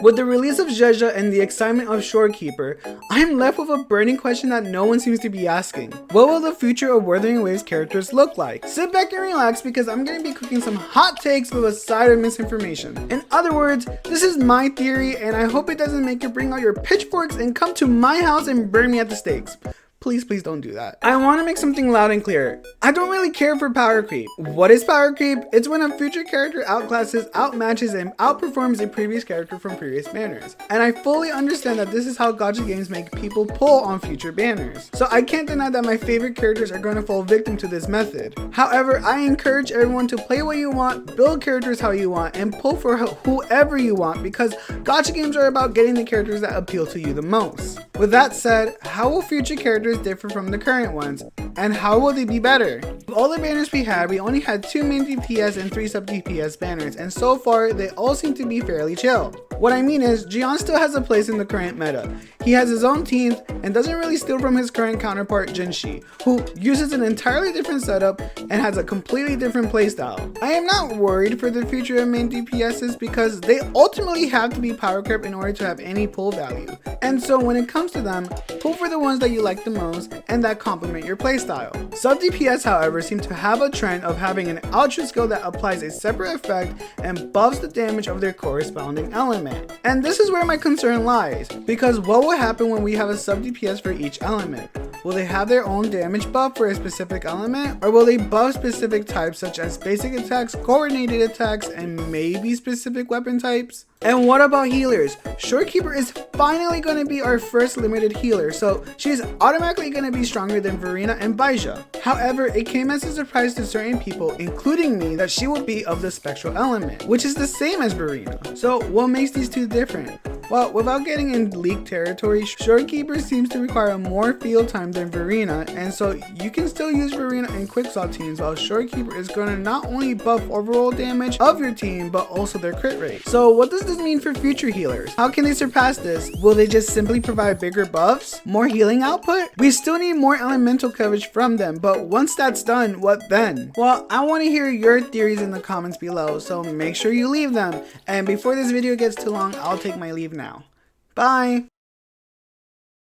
With the release of Zhezha and the excitement of Shorekeeper, I am left with a burning question that no one seems to be asking. What will the future of Wuthering Waves characters look like? Sit back and relax because I'm going to be cooking some hot takes with a side of misinformation. In other words, this is my theory and I hope it doesn't make you bring out your pitchforks and come to my house and burn me at the stakes. Please don't do that. I want to make something loud and clear. I don't really care for power creep. What is power creep? It's when a future character outclasses, outmatches, and outperforms a previous character from previous banners. And I fully understand that this is how gacha games make people pull on future banners. So I can't deny that my favorite characters are going to fall victim to this method. However, I encourage everyone to play what you want, build characters how you want, and pull for whoever you want because gacha games are about getting the characters that appeal to you the most. With that said, how will future characters differ from the current ones, and how will they be better? Of all the banners we had, we only had 2 main DPS and 3 sub DPS banners, and so far they all seem to be fairly chill. What I mean is, Jian still has a place in the current meta. He has his own teams and doesn't really steal from his current counterpart Jinshi, who uses an entirely different setup and has a completely different playstyle. I am not worried for the future of main DPSs because they ultimately have to be power creep in order to have any pull value. And so when it comes to them, pull for the ones that you like the most and that complement your playstyle. Sub DPS, however, seem to have a trend of having an ultra skill that applies a separate effect and buffs the damage of their corresponding element. And this is where my concern lies, because what will happen when we have a sub DPS for each element? Will they have their own damage buff for a specific element, or will they buff specific types such as basic attacks, coordinated attacks, and maybe specific weapon types? And what about healers? Shorekeeper is finally going to be our first limited healer, so she's automatically going to be stronger than Verena and Baija. However, it came as a surprise to certain people, including me, that she will be of the spectral element, which is the same as Verena. So what makes these two different? Well, without getting in leaked territory, Shorekeeper seems to require more field time than Verena, and so you can still use Verena in quicksalt teams, while Shorekeeper is going to not only buff overall damage of your team, but also their crit rate. So what does this mean for future healers? How can they surpass this? Will they just simply provide bigger buffs? More healing output? We still need more elemental coverage from them, but once that's done, what then? Well, I want to hear your theories in the comments below, so make sure you leave them. And before this video gets too long, I'll take my leave now. Bye!